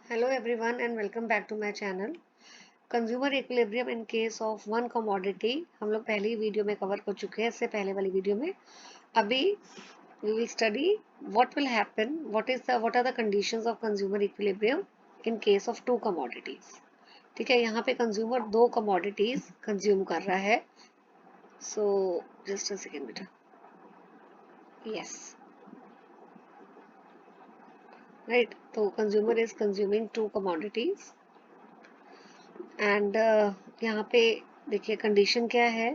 Hello everyone and welcome back to my channel. Consumer equilibrium in case of one commodity हम लोग पहली video में cover कर चुके हैं. इससे पहले वाली वीडियो में अभी we will study what will happen, what are the conditions of consumer equilibrium in case of two commodities. ठीक है, यहाँ पे कंज्यूमर दो commodities कंज्यूम कर रहा है. So just a second बेटा. Yes, right. तो consumer is consuming two commodities. And यहाँ पे देखिए कंडीशन क्या है.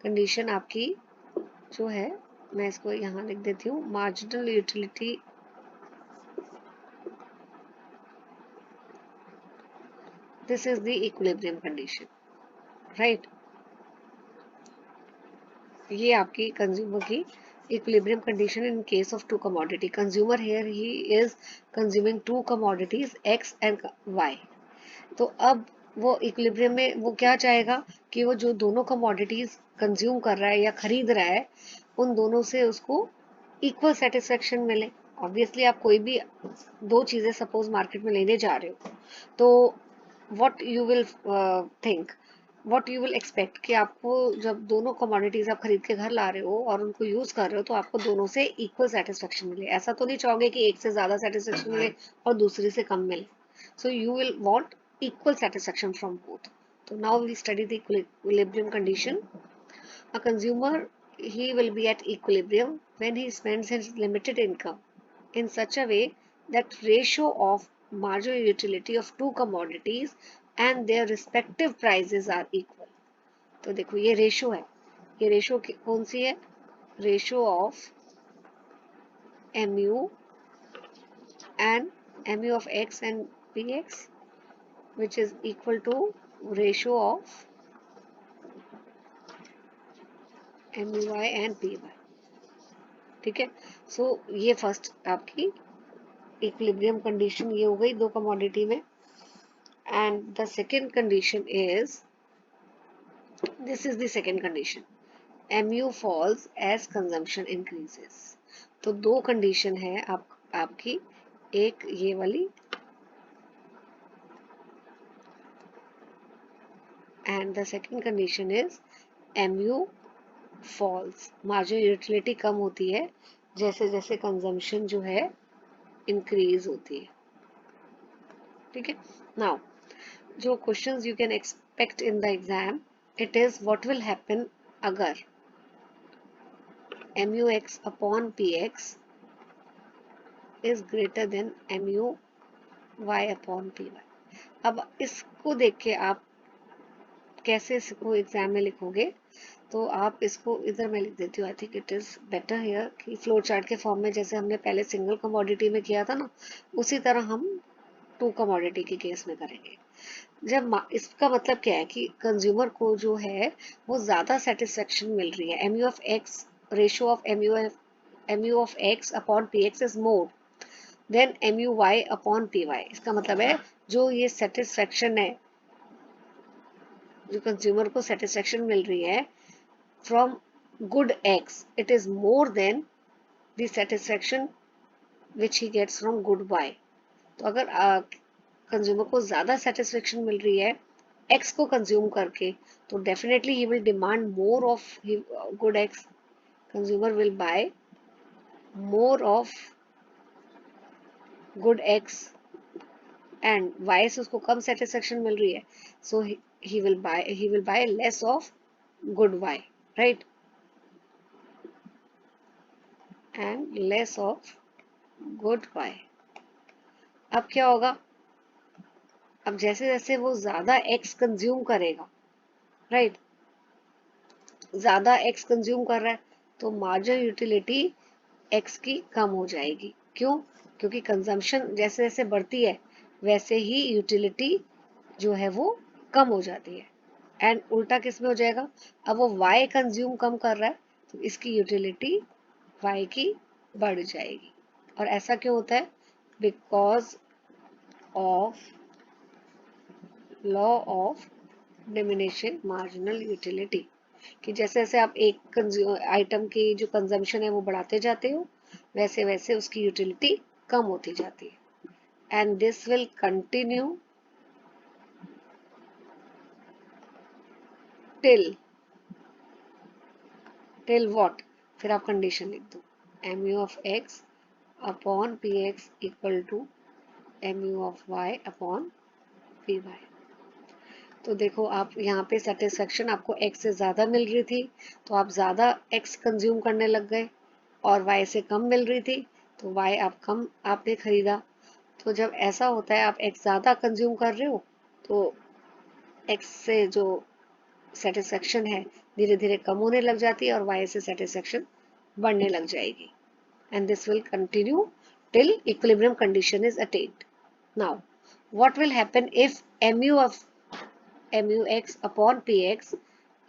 कंडीशन आपकी जो है, मैं इसको यहाँ लिख देती हूँ, marginal utility this is the equilibrium condition, right. ये आपकी कंज्यूमर की equilibrium condition in case of two commodity. Consumer here he is consuming two commodities X and Y. तो अब वो इक्विलिब्रियम में वो क्या चाहेगा कि वो जो दोनों कमोडिटीज कंज्यूम कर रहा है या खरीद रहा है उन दोनों से उसको इक्वल सेटिस्फेक्शन मिले. ऑब्वियसली आप कोई भी दो चीजें सपोज मार्केट में लेने जा रहे हो तो what you will think, what you will expect कि आपको जब दोनों कमोडिटीज आप खरीद के घर ला रहे हो और उनको यूज कर रहे हो तो आपको दोनों से इक्वल सेटिस्फेक्शन मिले. ऐसा तो नहीं चाहोगे कि एक से ज्यादा सेटिस्फेक्शन मिले और दूसरी से कम मिले. So you will want equal satisfaction from both. So now we study the equilibrium condition. A consumer, he will be at equilibrium when he spends his limited income in such a way that ratio of marginal utility of two commodities and their respective prices are equal. तो देखो ये ratio है. ये ratio कौन सी है? Ratio of MU and MU of X and PX, which is equal to ratio of MUI and PY. ठीक है. सो ये फर्स्ट आपकी इक्विलिब्रियम कंडीशन ये हो गई दो कमोडिटी में. And the second condition is, this is the second condition, MU falls as consumption increases. तो दो कंडीशन है आपकी, एक ये वाली and the second condition is MU falls. Marginal utility कम होती है जैसे जैसे कंजम्पशन जो है इंक्रीज होती है. ठीक है. नाउ जो questions you can expect in the exam, it is what will happen अगर MUX upon PX is greater then MUY upon PY. अब इसको देख के आप कैसे इसको एग्जाम में लिखोगे, तो आप इसको इधर मैं लिख देती हूँ. I think it is better here कि फ्लो चार्ट के फॉर्म में जैसे हमने पहले सिंगल कमोडिटी में किया था ना, उसी तरह हम टू कमोडिटी के केस में करेंगे. जब इसका मतलब क्या है कि कंज्यूमर को जो है वो ज्यादा सेटिस्फेक्शन मिल रही है. MU of X, ratio of MU of X upon PX is more then MUY upon PY. इसका मतलब है जो ये सेटिस्फेक्शन है, जो कंज्यूमर को सेटिस्फेक्शन मिल रही है from good X, it is more than the satisfaction which he gets from good Y. तो अगर कंज्यूमर को ज्यादा सेटिस्फेक्शन मिल रही है एक्स को कंज्यूम करके, तो definitely he will demand more of good X. Consumer will buy more of good X and Y से उसको कम सेटिस्फेक्शन मिल रही है, सो he will buy less of good Y, right, and less of good Y. अब क्या होगा? अब जैसे जैसे वो ज्यादा एक्स कंज्यूम करेगा, राइट, ज्यादा एक्स कंज्यूम कर रहा है तो मार्जिनल यूटिलिटी एक्स की कम हो जाएगी. क्यों? क्योंकि कंजम्पशन जैसे जैसे बढ़ती है वैसे ही यूटिलिटी जो है वो कम हो जाती है. एंड उल्टा किस में हो जाएगा? अब वो वाई कंज्यूम कम कर रहा है तो इसकी यूटिलिटी वाई की बढ़ जाएगी. और ऐसा क्यों होता है? Because of law of diminishing marginal utility, कि जैसे जैसे आप एक आइटम की जो कंजम्पशन है वो बढ़ाते जाते हो वैसे वैसे उसकी यूटिलिटी कम होती जाती है. and this will continue till what, फिर आप कंडीशन लिख दो, mu of x upon P X equal to mu of y upon P Y. तो देखो आप यहाँ पे सेटिस्फेक्शन आपको x से ज़्यादा मिल रही थी तो आप ज़्यादा x कंज्यूम करने लग गए, और y से कम मिल रही थी तो y आप कम आपने खरीदा। तो जब ऐसा होता है आप x ज़्यादा कंज्यूम कर रहे हो तो x से जो सेटिस्फेक्शन है धीरे धीरे कम होने लग जाती है और y से सेटिस्फेक्शन बढ़ने लग जाएगी, and this will continue till equilibrium condition is attained. Now, what will happen if mu of mu x upon px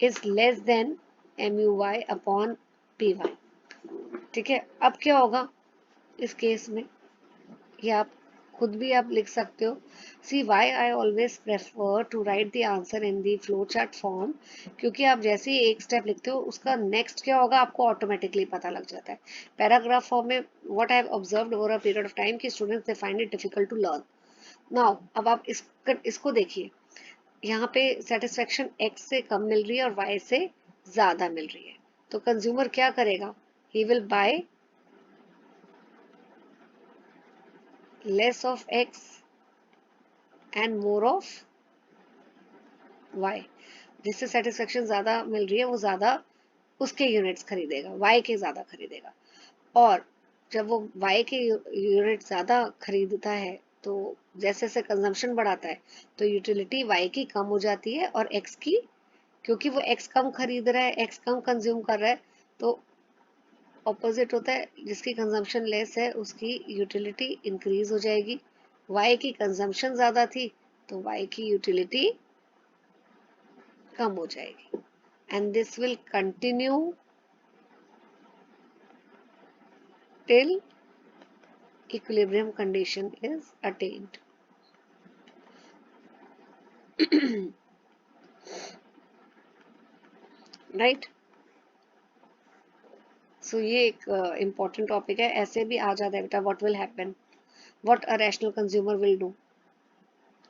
is less than mu y upon py? ठीक है, अब क्या होगा इस केस में, ये आप खुद भी आप लिख सकते हो। See why I always prefer to write the answer in the flow chart form, क्योंकि आप जैसे ही एक स्टेप लिखते हो उसका नेक्स्ट क्या होगा आपको ऑटोमेटिकली पता लग जाता है। पैराग्राफ फॉर्म में what I have observed over a period of time कि students they find it difficult to learn. Now अब आप इसको देखिए, यहाँ पे सेटिस्फेक्शन x से कम मिल रही है और y से ज्यादा मिल रही है, तो कंज्यूमर क्या करेगा, he will buy less of x and more of y। जिससे सेटिस्फेक्शन ज्यादा मिल रही है वो ज्यादा उसके यूनिट्स खरीदेगा, y के ज्यादा खरीदेगा। और जब वो y के यूनिट ज्यादा खरीदता है तो जैसे जैसे कंजम्पशन बढ़ाता है तो यूटिलिटी y की कम हो जाती है और x की, क्योंकि वो x कम खरीद रहा है, x कम कंज्यूम कर रहा है, तो ऑपोजिट होता है, जिसकी कंजम्पशन लेस है उसकी यूटिलिटी इंक्रीज हो जाएगी। y की कंजम्पशन ज्यादा थी तो y की यूटिलिटी कम हो जाएगी, and this will continue till equilibrium condition is attained. Right, so ये एक इम्पॉर्टेंट टॉपिक है, ऐसे भी आ जाता है बेटा, what will happen, what a rational consumer will do.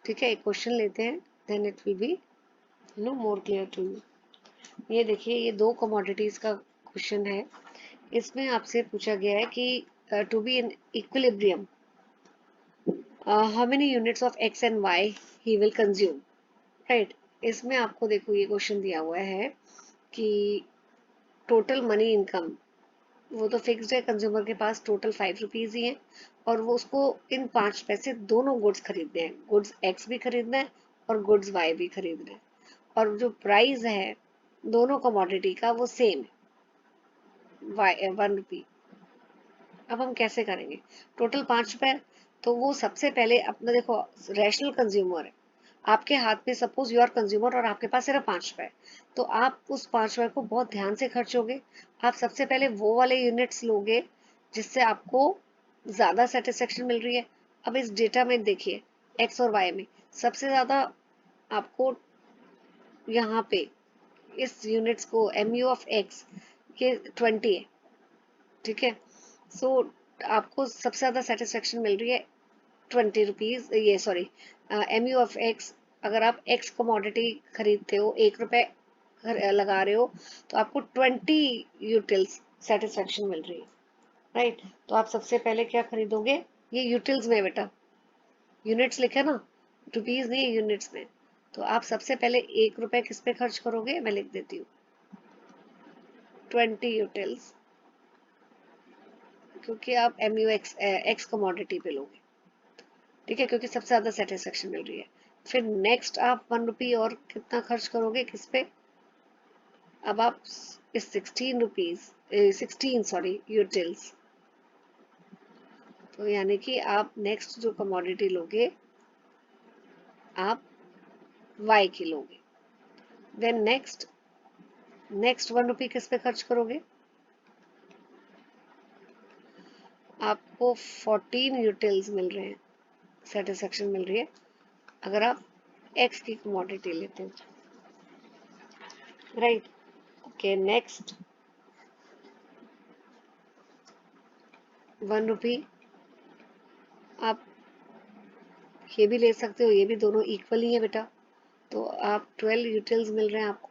ठीक है, एक क्वेश्चन लेते हैं, then it will be no more clear to you. ये देखिए, ये दो कमोडिटीज का क्वेश्चन है, इसमें आपसे पूछा गया है कि to be in equilibrium how many units of X and Y he will consume. Right, इसमें आपको देखो ये क्वेश्चन दिया हुआ है कि टोटल मनी इनकम, वो तो फिक्स्ड है, कंज्यूमर के पास टोटल 5 रुपीज ही है और वो उसको इन 5 पैसे दोनों गुड्स खरीदने हैं, गुड्स एक्स भी खरीदना है और गुड्स वाई भी खरीदना है, और जो प्राइस है दोनों कमोडिटी का वो सेम है, 1 रुपी। अब हम कैसे करेंगे, टोटल 5 रुपए, तो वो सबसे पहले अपना देखो, रैशनल कंज्यूमर है, आपके हाथ में सपोज यू आर कंज्यूमर और आपके पास सिर्फ 5 रुपए, तो आप उस 5 रुपए को बहुत ध्यान से खर्चोगे। आप सबसे पहले वो वाले यूनिट्स लोगे जिससे आपको ज्यादा सेटिस्फेक्शन मिल रही है। अब इस डेटा में देखिए, एक्स और वाई में सबसे ज्यादा आपको यहाँ पे इस यूनिट्स को एम यू ऑफ एक्स ये 20 है। ठीक है, सो आपको सबसे ज्यादा सेटिस्फेक्शन मिल रही है 20 रुपीज, ये sorry M U of X. अगर आप एक्स कमोडिटी खरीदते हो, 1 रुपए लगा रहे हो, तो आपको 20 यूटिल्स सेटिस्फेक्शन मिल रही है। राइट, तो आप सबसे पहले क्या खरीदोगे, ये यूटिल्स में बेटा, यूनिट्स लिखे ना, रुपीज नहीं यूनिट्स में, तो आप सबसे पहले 1 रुपए किस पे खर्च करोगे, मैं लिख देती हूँ 20 यूटिल्स, क्योंकि आप M U X X commodity पे लोगे। ठीक है, क्योंकि सबसे ज्यादा सेटिस्फेक्शन मिल रही है। फिर नेक्स्ट आप 1 रुपी और कितना खर्च करोगे किस पे, अब आप इस 16 सॉरी यूटिल्स, तो यानी कि आप नेक्स्ट जो कमोडिटी लोगे आप वाई की लोगे। देन नेक्स्ट 1 रुपी किस पे खर्च करोगे, आपको 14 यूटिल्स मिल रहे हैं, सेटिस्फेक्शन मिल रही है अगर आप एक्स की कमोडिटी लेते हो। राइट, ओके, नेक्स्ट 1 रुपी आप ये भी ले सकते हो, ये भी, दोनों इक्वल ही है बेटा। तो आप 12 यूटिल्स मिल रहे हैं आपको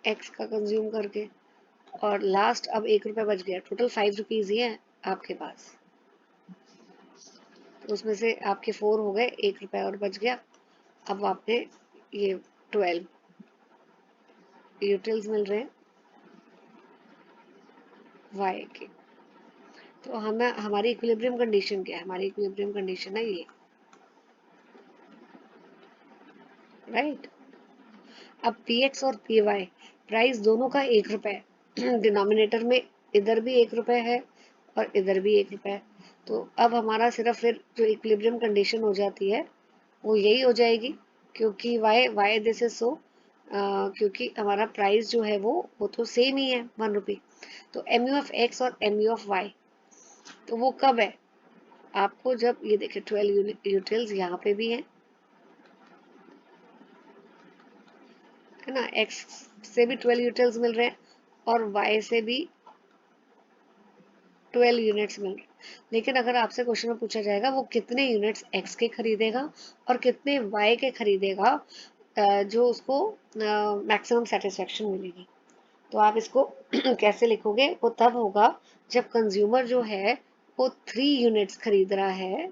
एक्स का कंज्यूम करके। और लास्ट अब 1 रुपये बच गया, टोटल 5 रुपीज ही है आपके पास। तो उसमें से आपके 4 हो गए, 1 रुपया और बच गया। अब आपने ये 12 यूटिल्स मिल रहे हैं वाई के। तो हमें हमारी इक्विलिब्रियम कंडीशन क्या है? हमारी इक्विलिब्रियम कंडीशन है ये, राइट। अब पी एक्स और पी वाई प्राइस दोनों का 1 रुपये डिनोमिनेटर में इधर भी 1 रुपये है और इधर भी 1 रुपये है। तो अब हमारा सिर्फ फिर जो इक्विलिब्रियम कंडीशन हो जाती है वो यही हो जाएगी, क्योंकि Y Y this is so, क्योंकि हमारा प्राइस जो है वो तो सेम ही है 1 रुपी। तो एम यू ऑफ एक्स और एम यू ऑफ वाई, तो वो कब है आपको? जब ये देखिए 12 यूटिल्स यहाँ पे भी है ना, एक्स से भी 12 यूटिल्स मिल रहे हैं और वाई से भी 12 यूनिट्स मिल रहे हैं। लेकिन अगर आपसे क्वेश्चन में पूछा जाएगा वो कितने यूनिट्स एक्स के खरीदेगा और कितने वाई के खरीदेगा, जो उसको मैक्सिमम सेटिस्फेक्शन मिलेगी, तो आप इसको कैसे लिखोगे? वो तब होगा जब कंज्यूमर जो है वो 3 यूनिट्स खरीद रहा है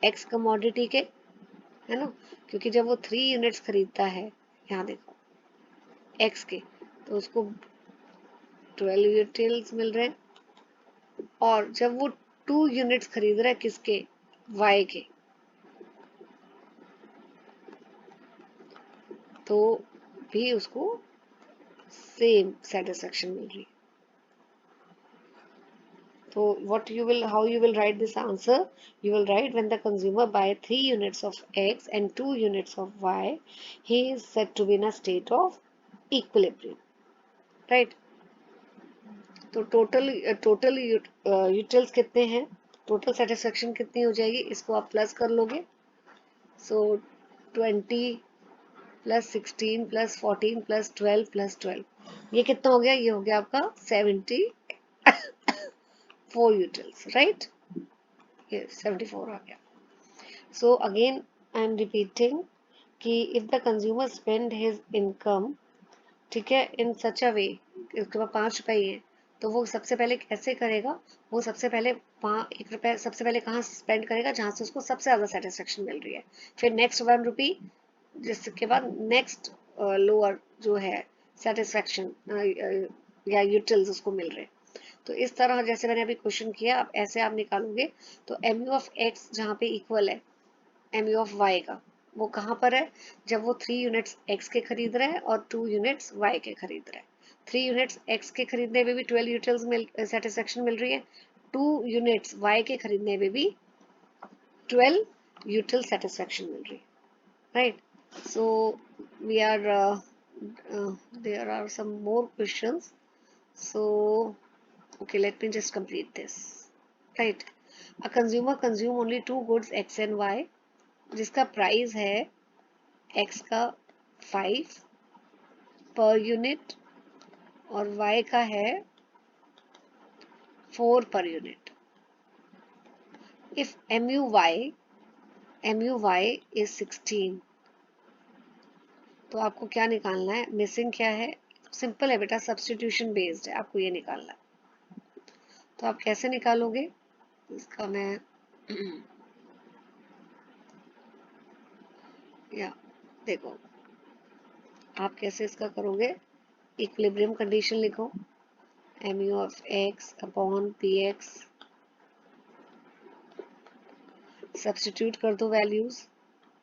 एक्स कमोडिटी के, है ना, क्योंकि जब वो 3 यूनिट्स खरीदता है, यहाँ देखो एक्स के, तो उसको 12 यूटिल्स मिल रहे हैं। और जब वो 2 यूनिट्स खरीद रहा है किसके? वाई के, तो भी उसको सेम सेटिस्फेक्शन मिल रही है। So what you will, how you will write this answer? You will write when the consumer buy 3 units of X and 2 units of Y, he is said to be in a state of equilibrium, right? तो total utils कितने हैं, total satisfaction कितनी हो जाएगी, इसको आप plus कर लोगे। सो 20 प्लस 16 प्लस 14 प्लस 12 प्लस 12, ये कितना हो गया? ये हो गया आपका 74 यूटिल्स, राइट। ये 74 आ गया। So again I am repeating कि if the consumer spend his income, ठीक है, in such a way, उसके पास 5 रुपए ही है, तो वो सबसे पहले कैसे करेगा? वो सबसे पहले 1 रुपया सबसे पहले कहाँ स्पेंड करेगा? जहाँ से उसको सबसे ज़्यादा सेटिस्फेक्शन मिल रही है। फिर नेक्स्ट 1 रुपी, जिसके बाद नेक्स्ट लोअर जो है सेटिस्फेक्शन या यूटिल्स उसको मिल रहे हैं। तो इस तरह जैसे मैंने अभी क्वेश्चन किया, अब ऐसे आप निकालोगे। तो एम यू ऑफ एक्स जहाँ पे इक्वल है एम यू ऑफ वाई का, वो कहाँ पर है? जब वो 3 यूनिट्स एक्स के खरीद रहे हैं और 2 यूनिट्स वाई के खरीद रहे हैं। 3 यूनिट्स एक्स के खरीदने में भी 12 यूटिल्स सेटिस्फेक्शन मिल रही है, 2 यूनिट्स वाई के खरीदने में भी 12 यूटिल सेटिस्फेक्शन मिल रही है, right. So we are there are some more questions, so okay, let me just complete this, right. A consumer consume only 2 goods X and Y, जिसका प्राइस है X का 5 पर यूनिट और Y का है 4 per unit. If MUY is 16, तो आपको क्या निकालना है? मिसिंग क्या है? सिंपल है बेटा, सब्स्टिट्यूशन बेस्ड है, आपको ये निकालना है। तो आप कैसे निकालोगे इसका? मैं या देखो आप कैसे इसका करोगे। इक्विलिब्रियम कंडीशन लिखो, MU of X upon PX, substitute कर दो वैल्यूज।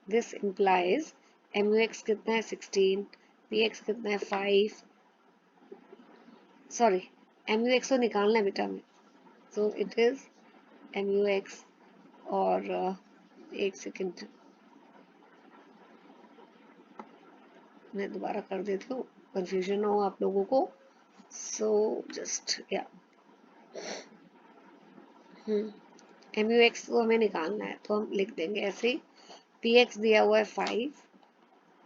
दिस इम्प्लाइज MUX कितना है 16, PX कितना है 5, सॉरी MUX तो निकालना है बेटा में, सो इट इज MUX और एक सेकेंड मैं दोबारा कर देती हूँ, कंफ्यूजन हो आप लोगों को। सो जस्ट या MUX को हमें निकालना है, तो हम लिख देंगे ऐसे ही। PX दिया हुआ है 5,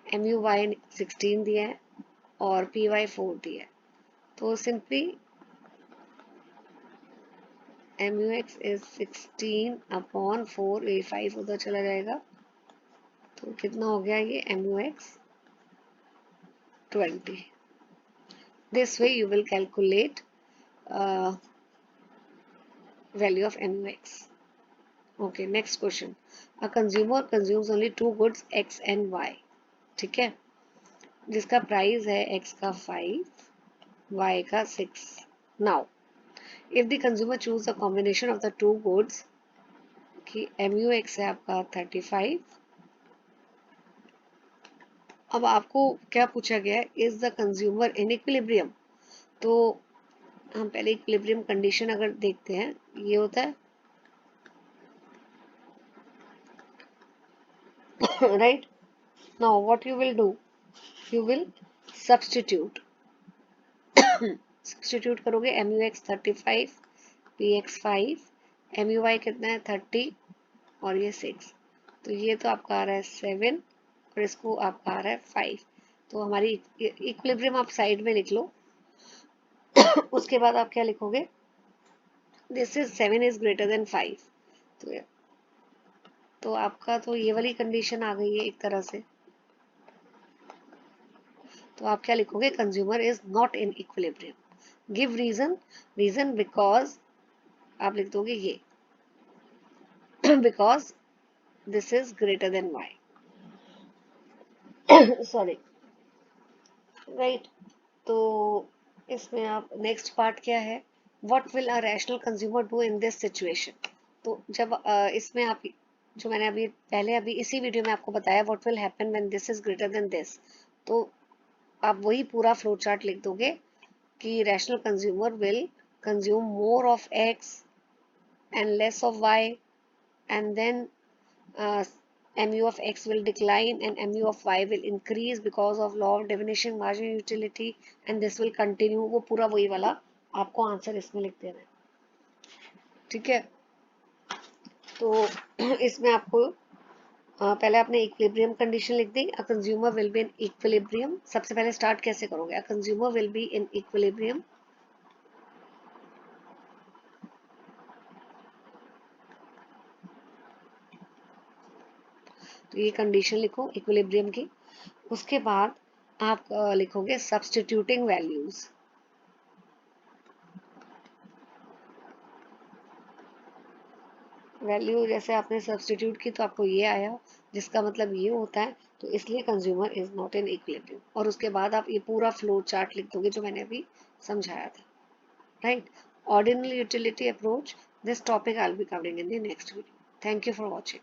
MUY 16 दिया है और PY 4 दिया है। तो सिंपली MUX is 16 अपॉन 4, ये 5 उधर चला जाएगा, तो कितना हो गया ये MUX 20. This way you will calculate value of MUX. Okay, next question. A consumer consumes only two goods X and Y. ठीक है, जिसका प्राइस है X का 5, Y का 6. Now, if the consumer choose a combination of the two goods, कि MUX है आपका 35. अब आपको क्या पूछा गया है, is the consumer in equilibrium. तो हम पहले इक्विलिब्रियम कंडीशन अगर देखते हैं, ये होता है right. Now what you will do, you will substitute. Substitute करोगे MUX 35, PX 5, MUY कितना है 30 और ये 6. तो ये तो आपका आ रहा है 7 और इसको आपका आ रहा है 5. तो हमारी इक्विलिब्रियम आप साइड में लिख लो. उसके बाद आप क्या लिखोगे, this is 7 is greater then 5. तो आपका तो ये वाली कंडीशन आ गई है एक तरह से. तो आप क्या लिखोगे, consumer is not in equilibrium. Give reason. Reason because आप लिख दोगे ये because this is greater than y. Sorry right. तो इसमें आप नेक्स्ट पार्ट क्या है, what will a rational consumer do in this situation. तो जब इसमें आप जो मैंने अभी पहले अभी इसी वीडियो में आपको बताया, what will happen when this is greater then this, तो आप वही पूरा फ्लो चार्ट लिख दोगे कि rational consumer will consume more of x and less of y, and then MU of x will decline and MU of y will increase because of law of diminishing marginal utility, and this will continue. वो पूरा वही वाला आपको answer इसमें लिख देना है. ठीक है, तो इसमें आपको पहले आपने इक्विलिब्रियम कंडीशन लिख दी. A consumer will be in equilibrium. सबसे पहले स्टार्ट कैसे करोगे, a consumer will be in equilibrium. तो ये कंडीशन लिखो इक्विलिब्रियम की. उसके बाद आप लिखोगे सब्स्टिट्यूटिंग वैल्यूज. वैल्यू जैसे आपने सब्स्टिट्यूट की तो आपको ये आया, जिसका मतलब ये होता है, तो इसलिए consumer is not in equilibrium. और उसके बाद आप ये पूरा फ्लो चार्ट लिख दोगे जो मैंने अभी समझाया था. Right. Ordinary utility approach, this topic I will be covering in the next video. Thank you for watching.